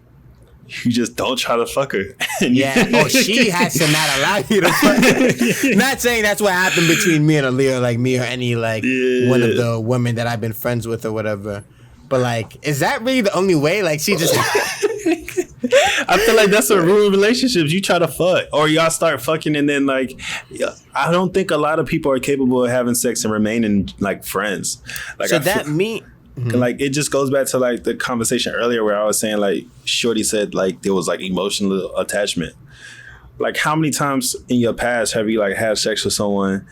you just don't try to fuck her. Yeah. Oh, she has to not allow you to fuck her. Not saying that's what happened between me and Aaliyah, like me or any like one of the women that I've been friends with or whatever. But like, is that really the only way? Like, she just. I feel like that's a rule in relationships. You try to fuck, or y'all start fucking, and then like, I don't think a lot of people are capable of having sex and remaining like friends. Like, so that me. Mm-hmm. Like, it just goes back to like the conversation earlier where I was saying like Shorty said like there was like emotional attachment. Like, how many times in your past have you like had sex with someone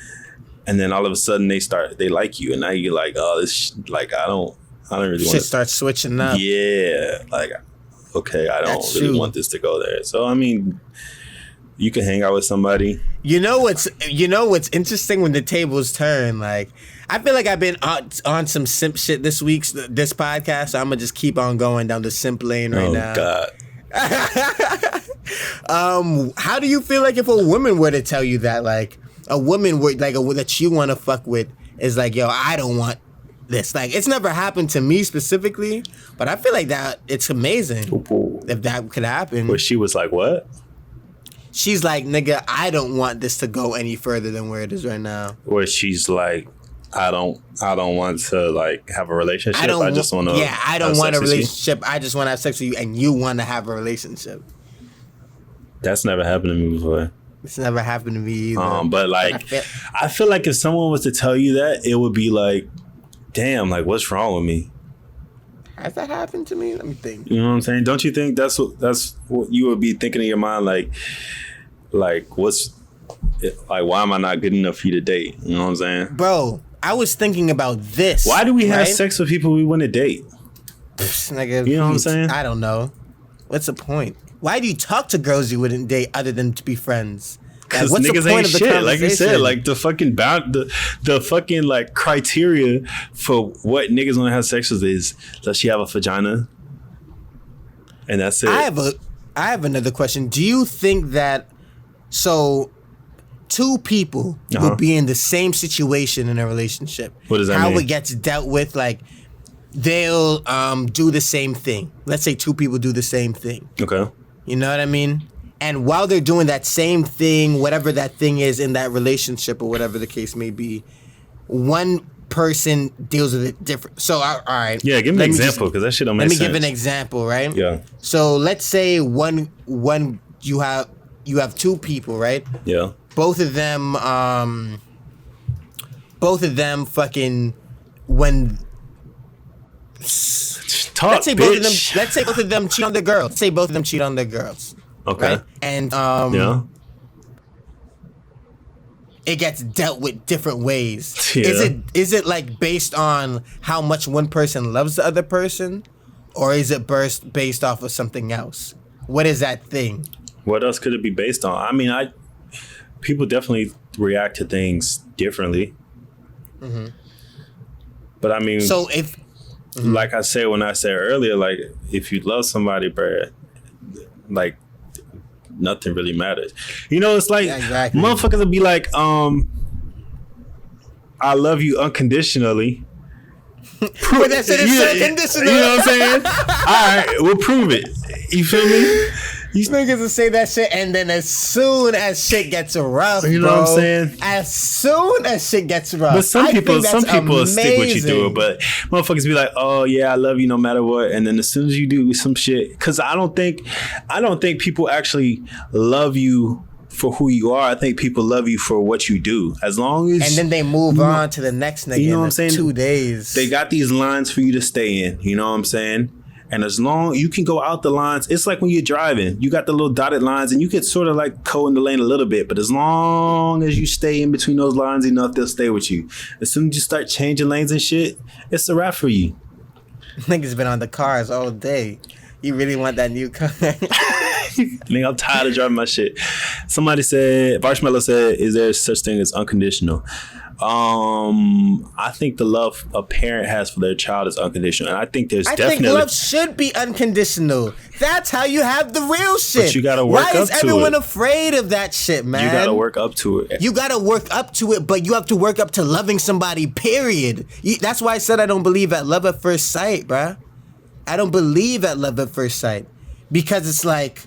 and then all of a sudden they like you, and now you're like, oh, this like I don't really want to start switching up. Yeah, like, okay, I don't really want this to go there. So I mean, you can hang out with somebody. You know what's interesting when the tables turn? Like, I feel like I've been on some simp shit this podcast, so I'm gonna just keep on going down the simp lane right now. Oh God. How do you feel like if a woman were to tell you that, like a woman would like that you want to fuck with is like, yo, I don't want this. Like, it's never happened to me specifically, but I feel like that it's amazing if that could happen. But she was like, what? She's like, nigga, I don't want this to go any further than where it is right now. Where she's like, I don't want to like have a relationship. I just want to. Yeah, I don't want a relationship. I just want to have sex with you, and you want to have a relationship. That's never happened to me before. It's never happened to me either. But like, I feel like if someone was to tell you that, it would be like, damn, like, what's wrong with me? Has that happened to me? Let me think. You know what I'm saying? Don't you think that's what you would be thinking in your mind? Like what's like? Why am I not good enough for you to date? You know what I'm saying, bro? I was thinking about this. Why do we have sex with people we want to date? Nigga, you know what I'm saying? I don't know. What's the point? Why do you talk to girls you wouldn't date other than to be friends? Because like, niggas ain't shit. Like you said, like the fucking the fucking like criteria for what niggas want to have sex with is, does she have a vagina? And that's it. I have another question. Do you think that two people would be in the same situation in a relationship? What does that mean? How it gets dealt with, like they'll do the same thing. Let's say two people do the same thing. Okay. You know what I mean? And while they're doing that same thing, whatever that thing is in that relationship or whatever the case may be, one person deals with it different. So, all right. Yeah, give me an example because that shit don't make sense. Let me give an example, right? Yeah. So let's say one you have two people, right? Yeah. Both of them fucking when. Let's say both of them cheat on their girls. Let's say both of them cheat on their girls. Okay. Right? And it gets dealt with different ways. Yeah. Is it like based on how much one person loves the other person, or is it based off of something else? What is that thing? What else could it be based on? I mean, people definitely react to things differently. Mm-hmm. But I mean, so if like I said when I said earlier, like if you love somebody, bro, like nothing really matters. You know, it's like motherfuckers will be like, I love you unconditionally. But that's it, it's unconditional. You know what I'm saying? All right, we'll prove it. You feel me? These niggas will say that shit, and then as soon as shit gets rough, you know what I'm saying? As soon as shit gets rough, but some people stick with you do it. But motherfuckers be like, "Oh yeah, I love you no matter what," and then as soon as you do some shit, because I don't think people actually love you for who you are. I think people love you for what you do. As long as and then they move on to the next nigga. You know what I'm saying? 2 days. They got these lines for you to stay in. You know what I'm saying? And as long you can go out the lines, it's like when you're driving, you got the little dotted lines and you can sort of like co in the lane a little bit. But as long as you stay in between those lines enough, they'll stay with you. As soon as you start changing lanes and shit, it's a wrap for you. Niggas been on the cars all day. You really want that new car? Nigga, I'm tired of driving my shit. Somebody said, Marshmallow said, is there such thing as unconditional? I think the love a parent has for their child is unconditional, and I think I think love should be unconditional. That's how you have the real shit. But you gotta work up to it. Why is everyone afraid of that shit, man? You gotta work up to it. You gotta work up to it, but you have to work up to loving somebody, period. That's why I said I don't believe at love at first sight, bruh. I don't believe at love at first sight. because it's like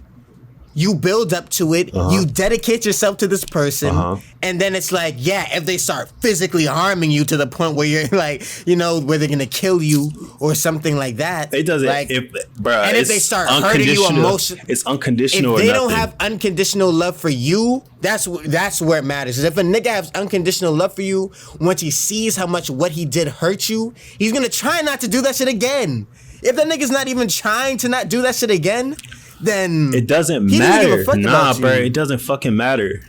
you build up to it, you dedicate yourself to this person, and then it's like, yeah, if they start physically harming you to the point where you're like, you know, where they're gonna kill you or something like that. It doesn't, like, bro. And if they start hurting you emotionally, it's unconditional. If they don't have unconditional love for you, that's where it matters. If a nigga has unconditional love for you, once he sees how much what he did hurt you, he's gonna try not to do that shit again. If that nigga's not even trying to not do that shit again, then it doesn't matter. Nah, bro, it doesn't fucking matter.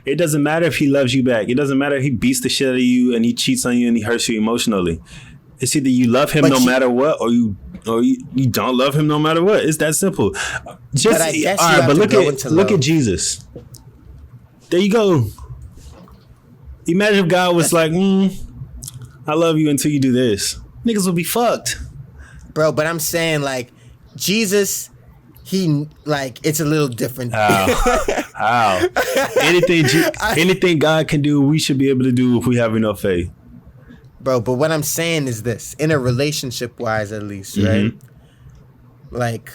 It doesn't matter if he loves you back. It doesn't matter if he beats the shit out of you and he cheats on you and he hurts you emotionally. It's either you love him matter what, or you don't love him no matter what. It's that simple. Just look at Jesus. There you go. Imagine if God was like, I love you until you do this. Niggas would be fucked. Bro, but I'm saying, like, Jesus, it's a little different. How? Anything God can do, we should be able to do if we have enough faith. Bro, but what I'm saying is this, in a relationship-wise at least, right? Like,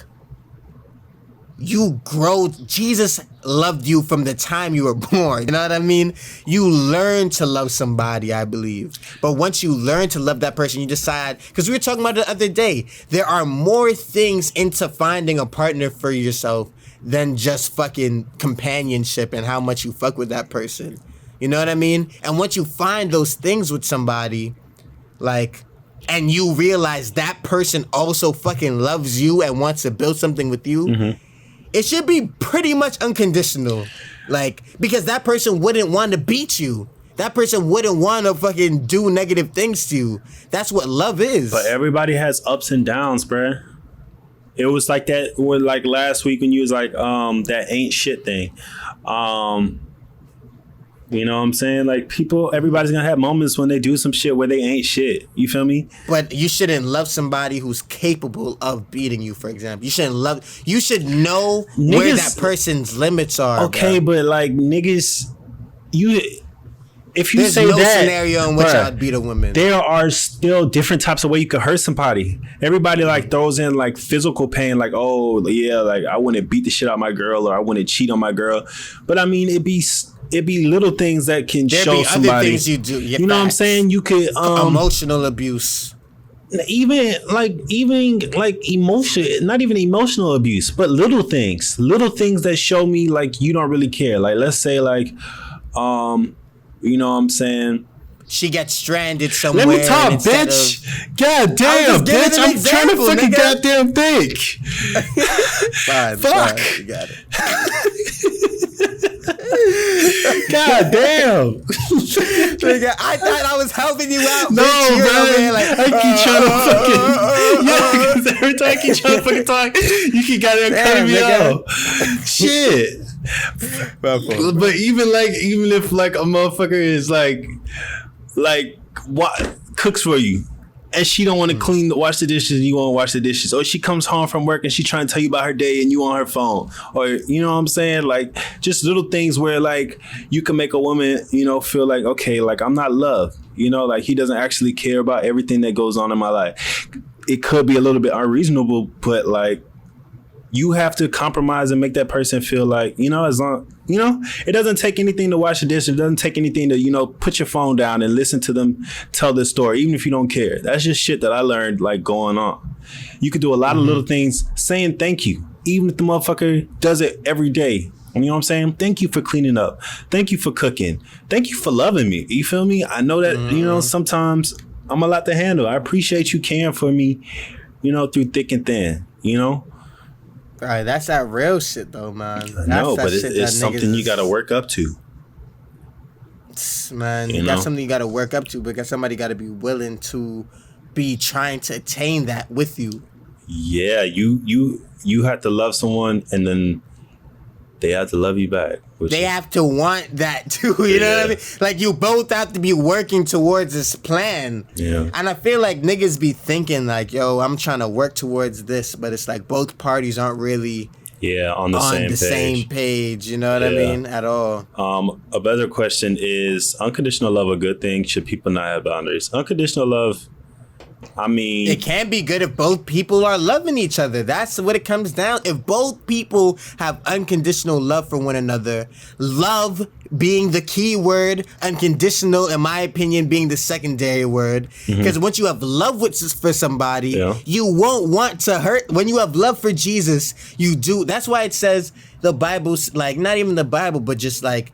you grow. Jesus loved you from the time you were born. You know what I mean? You learn to love somebody, I believe. But once you learn to love that person, you decide, because we were talking about it the other day, there are more things into finding a partner for yourself than just fucking companionship and how much you fuck with that person. You know what I mean? And once you find those things with somebody, like, and you realize that person also fucking loves you and wants to build something with you, it should be pretty much unconditional. Like, because that person wouldn't want to beat you. That person wouldn't want to fucking do negative things to you. That's what love is. But everybody has ups and downs, bruh. It was like that with, like, last week when you was like, that ain't shit thing. You know what I'm saying? Like, everybody's gonna have moments when they do some shit where they ain't shit. You feel me? But you shouldn't love somebody who's capable of beating you, for example. You should know where that person's limits are. Okay, bro. But like, niggas, if you There's say no that, scenario in which I'd beat a woman. There are still different types of way you could hurt somebody. Everybody like throws in like physical pain, like, oh yeah, like I wouldn't beat the shit out of my girl or I wouldn't cheat on my girl. But I mean, it'd be little things that can show somebody. Other things you do. You know what I'm saying? You could emotional abuse. Even emotion, not even emotional abuse, but little things that show me like you don't really care. Like, let's say like, you know what I'm saying? She gets stranded somewhere. Let me talk, bitch. God damn, bitch. I'm trying to fucking goddamn think. Fine, fuck. Fine, you got it. God damn. Nigga, I thought I was helping you out. No, man. Like, I keep trying to fucking. Yeah, because every time I keep trying to fucking talk, you keep goddamn cutting me off. Shit. But even if like a motherfucker is like what cooks for you and she don't want to wash the dishes and you want to wash the dishes, or she comes home from work and she trying to tell you about her day and you on her phone, or you know what I'm saying, like just little things where like you can make a woman, you know, feel like, okay, like I'm not loved, you know, like he doesn't actually care about everything that goes on in my life. It could be a little bit unreasonable, but like you have to compromise and make that person feel like, you know, as long, you know, it doesn't take anything to wash the dish. It doesn't take anything to, you know, put your phone down and listen to them tell their story, even if you don't care. That's just shit that I learned like going on. You could do a lot of little things saying thank you, even if the motherfucker does it every day. You know what I'm saying? Thank you for cleaning up. Thank you for cooking. Thank you for loving me. You feel me? I know that, you know, sometimes I'm a lot to handle. I appreciate you caring for me, you know, through thick and thin, you know? All right, that's that real shit though, man. No, but it's something you got to work up to. Man, that's something you got to work up to, because somebody got to be willing to be trying to attain that with you. Yeah, you have to love someone and then they have to love you back. They have to want that too. You know what I mean? Like, you both have to be working towards this plan. Yeah. And I feel like niggas be thinking like, yo, I'm trying to work towards this, but it's like both parties aren't really on the same page. You know what I mean? At all. A better question is, unconditional love a good thing? Should people not have boundaries? Unconditional love, I mean, it can be good if both people are loving each other. That's what it comes down. If both people have unconditional love for one another, love being the key word, unconditional, in my opinion, being the secondary word. Because once you have love for somebody, you won't want to hurt. When you have love for Jesus, you do. That's why it says the Bible's like, not even the Bible, but just like,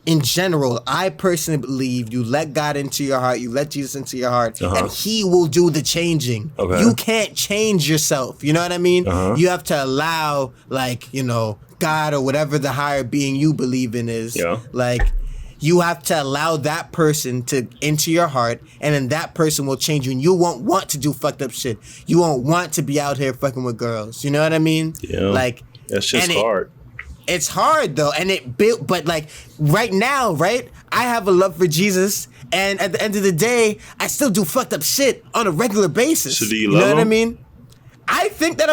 in general, I personally believe you let God into your heart, you let Jesus into your heart, and he will do the changing. Okay. You can't change yourself. You know what I mean? You have to allow, like, you know, God or whatever the higher being you believe in is. Yeah. Like, you have to allow that person to into your heart, and then that person will change you, and you won't want to do fucked up shit. You won't want to be out here fucking with girls. You know what I mean? Yeah. Like, that's just hard. It's hard though, and it built. But like right now, right? I have a love for Jesus, and at the end of the day, I still do fucked up shit on a regular basis. So do you love him? What I mean? I think that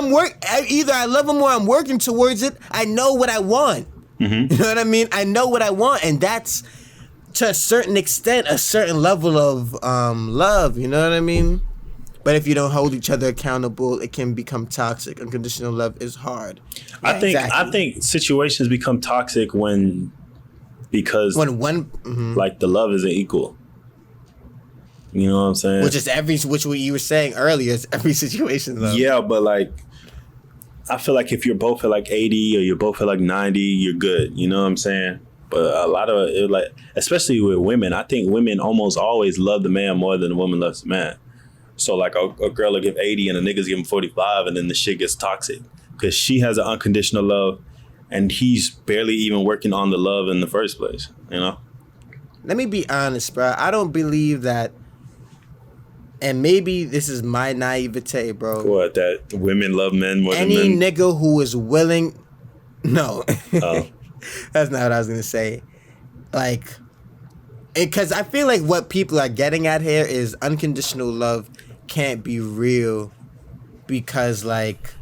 either I love him or I'm working towards it. I know what I want. You know what I mean? I know what I want, and that's to a certain extent a certain level of love. You know what I mean? But if you don't hold each other accountable, it can become toxic. Unconditional love is hard. I think situations become toxic because one like the love isn't equal. You know what I'm saying? Which what you were saying earlier is every situation though. Yeah, but like I feel like if you're both at like 80 or you're both at like 90, you're good. You know what I'm saying? But a lot of it, like especially with women, I think women almost always love the man more than the woman loves the man. So like a girl will give 80 and a nigga's giving 45, and then the shit gets toxic because she has an unconditional love and he's barely even working on the love in the first place, you know? Let me be honest, bro. I don't believe that, and maybe this is my naivete, bro. What, that women love men more than men? Any nigga who is willing... No. Oh. That's not what I was going to say. Like... Because I feel like what people are getting at here is unconditional love can't be real because, like,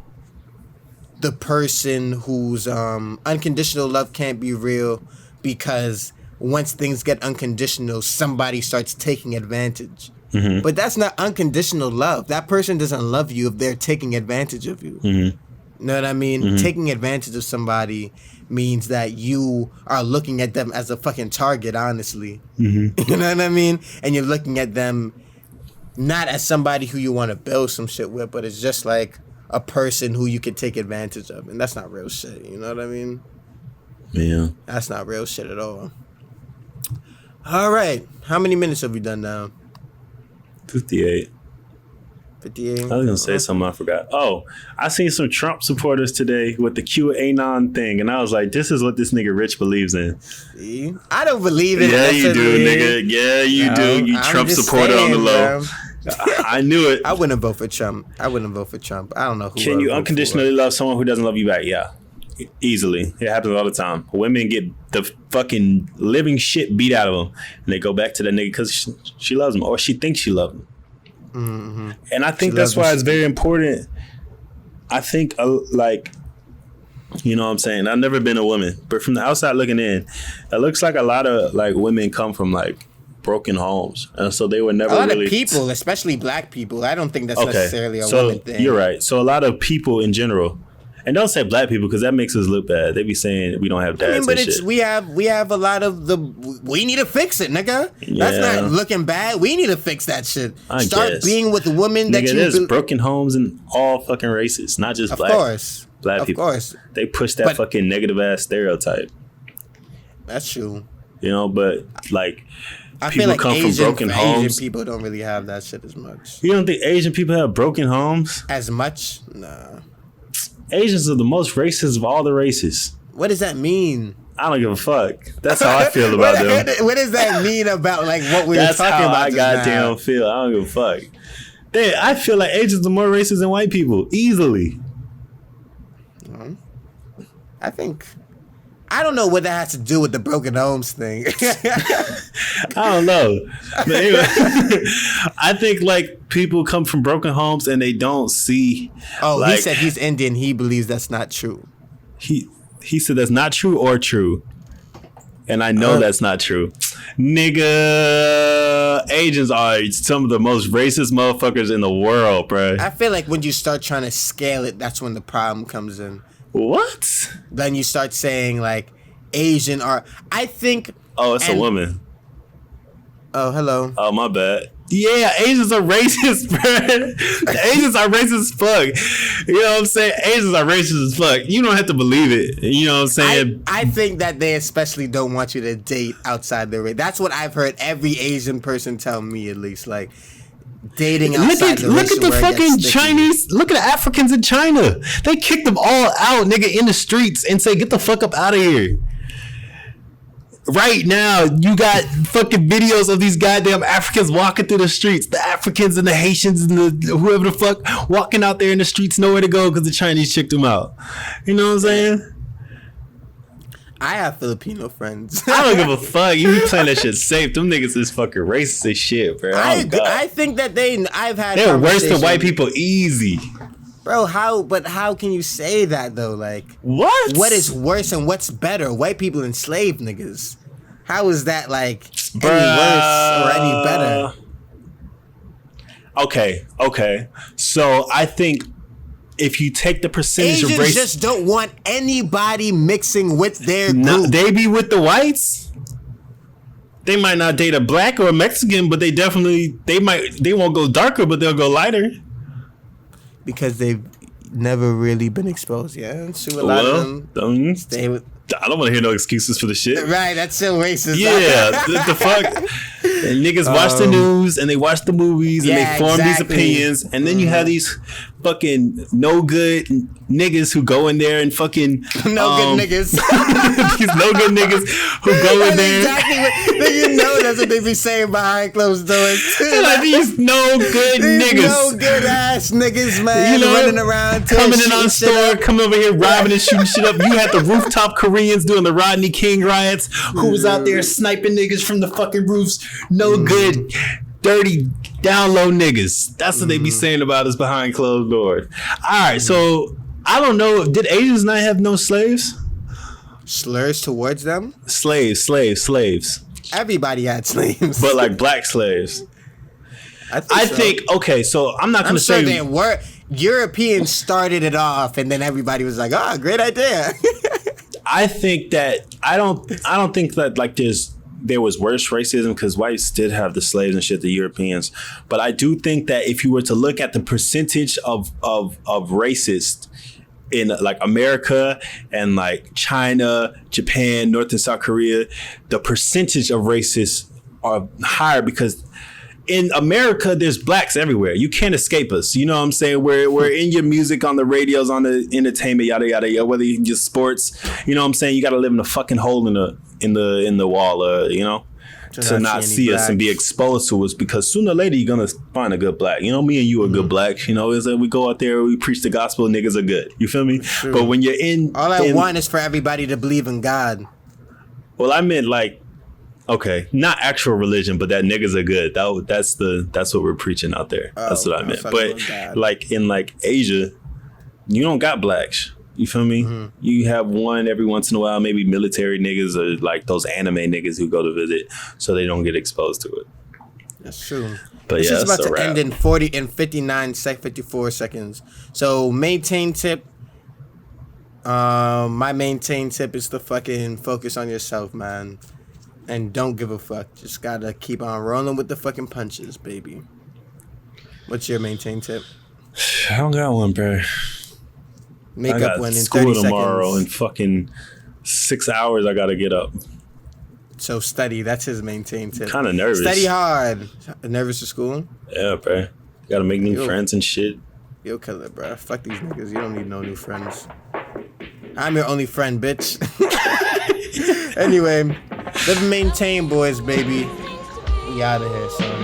the person who's unconditional love can't be real because once things get unconditional, somebody starts taking advantage. But that's not unconditional love. That person doesn't love you if they're taking advantage of you. You know what I mean? Taking advantage of somebody means that you are looking at them as a fucking target, honestly. You know what I mean? And you're looking at them not as somebody who you want to build some shit with, but it's just like a person who you could take advantage of. And that's not real shit, you know what I mean? Yeah. That's not real shit at all. All right. How many minutes have we done now? 58. 58. I was going to say something I forgot. Oh, I seen some Trump supporters today with the QAnon thing, and I was like, this is what this nigga Rich believes in. See? I don't believe it. Yeah, you do, nigga. Yeah, you do. You Trump supporter on the low. I knew it. I wouldn't vote for Trump. I don't know who. Can you unconditionally love someone who doesn't love you back? Yeah. Easily. It happens all the time. Women get the fucking living shit beat out of them, and they go back to that nigga because she loves him, or she thinks she loves him. And I think that's why it's very important. I think, like, you know what I'm saying? I've never been a woman, but from the outside looking in, it looks like a lot of, like, women come from, like, broken homes. And so they were never really... A lot of people, especially black people, I don't think that's necessarily a woman thing. You're right. So a lot of people in general... And don't say black people because that makes us look bad. They be saying we don't have dads. But and shit. we have a lot of the. We need to fix it, nigga. Yeah. That's not looking bad. We need to fix that shit. Start being with women that you. There's broken homes in all fucking races, not just black. Of course, black people. Of course, they push that fucking negative ass stereotype. That's true. You know, but like. I feel like Asian people don't really have that shit as much. You don't think Asian people have broken homes? As much? Nah. Asians are the most racist of all the races. What does that mean? I don't give a fuck. That's how I feel about them. What does that mean about like what we were talking about? That's how I goddamn feel. I don't give a fuck. I feel like Asians are more racist than white people. Easily. I don't know what that has to do with the broken homes thing. I don't know. But anyway, I think like people come from broken homes and they don't see. Oh, like, he said he's Indian. He believes that's not true. He said that's not true or true. And I know that's not true. Nigga, Asians are some of the most racist motherfuckers in the world, bro. I feel like when you start trying to scale it, that's when the problem comes in. What? Then you start saying, like, Asian are... I think... Oh, it's a woman. Oh, hello. Oh, my bad. Yeah, Asians are racist, bro. Asians are racist as fuck. You know what I'm saying? Asians are racist as fuck. You don't have to believe it. You know what I'm saying? I think that they especially don't want you to date outside their race. That's what I've heard every Asian person tell me, at least. Like, dating outside the race. Look at the fucking Chinese. Look at the Africans in China. They kicked them all out, nigga, in the streets and say, get the fuck up out of here. Right now, you got fucking videos of these goddamn Africans walking through the streets. The Africans and the Haitians and the whoever the fuck walking out there in the streets, nowhere to go because the Chinese kicked them out. You know what I'm saying? I have Filipino friends. I don't give a fuck. You be playing that shit safe. Them niggas is fucking racist as shit, bro. I think that I've had they're worse than white people easy. Bro, how can you say that though? Like, what? What is worse and what's better? White people enslaved niggas. How is that like any worse or any better? Okay. So I think if you take the percentage Asians of race, just don't want anybody mixing with their group. They be with the whites. They might not date a black or a Mexican, but they won't go darker, but they'll go lighter. Because they've never really been exposed yet. So a lot of them stay with. I don't want to hear no excuses for the shit. Right, that's so racist. Yeah, the fuck. And niggas watch the news and they watch the movies and they form these opinions, and then you have these fucking no good niggas who go in there and fucking good niggas. These no good niggas who go in there. Exactly what that's what they be saying behind closed doors. Like these no good niggas, no good ass niggas, man. Running around, coming in on the store, coming over here robbing and shooting shit up. You had the rooftop Koreans doing the Rodney King riots, who was out there sniping niggas from the fucking roofs. No good, dirty, down low niggas. That's what they be saying about us behind closed doors. All right, so I don't know. Did Asians not have no slaves? Slurs towards them? Slaves. Everybody had slaves. But like black slaves. I think okay, so I'm not going to say... they were. Europeans started it off, and then everybody was like, great idea. I think that... I don't think that like there was worse racism because whites did have the slaves and shit, the Europeans. But I do think that if you were to look at the percentage of racist in like America and like China, Japan, North and South Korea, the percentage of racists are higher because in America, there's blacks everywhere. You can't escape us. You know what I'm saying? We're in your music, on the radios, on the entertainment, yada yada yada. Whether you just sports, you know what I'm saying? You got to live in a fucking hole in the wall, you know, to not see us and be exposed to us. Because sooner or later you're gonna find a good black. You know, me and you are good blacks. You know, is that we go out there, we preach the gospel, niggas are good. You feel me? True. But when you're all I want is for everybody to believe in God. Well, I meant like. Okay, not actual religion, but that niggas are good. That's what we're preaching out there. That's what I meant. But like in like Asia, you don't got blacks. You feel me? Mm-hmm. You have one every once in a while, maybe military niggas or like those anime niggas who go to visit, so they don't get exposed to it. That's true. But this is about to end in 54 seconds. So maintain tip. My maintain tip is to fucking focus on yourself, man. And don't give a fuck. Just gotta keep on rolling with the fucking punches, baby. What's your maintain tip? I don't got one, bro. Make up one in 30 seconds. Tomorrow in fucking 6 hours. I gotta get up. So study. That's his maintain tip. Kind of nervous. Study hard. Nervous to school? Yeah, bro. Gotta make new friends and shit. You'll kill it, bro. Fuck these niggas. You don't need no new friends. I'm your only friend, bitch. Anyway, live and maintain, boys, baby. We out of here, son.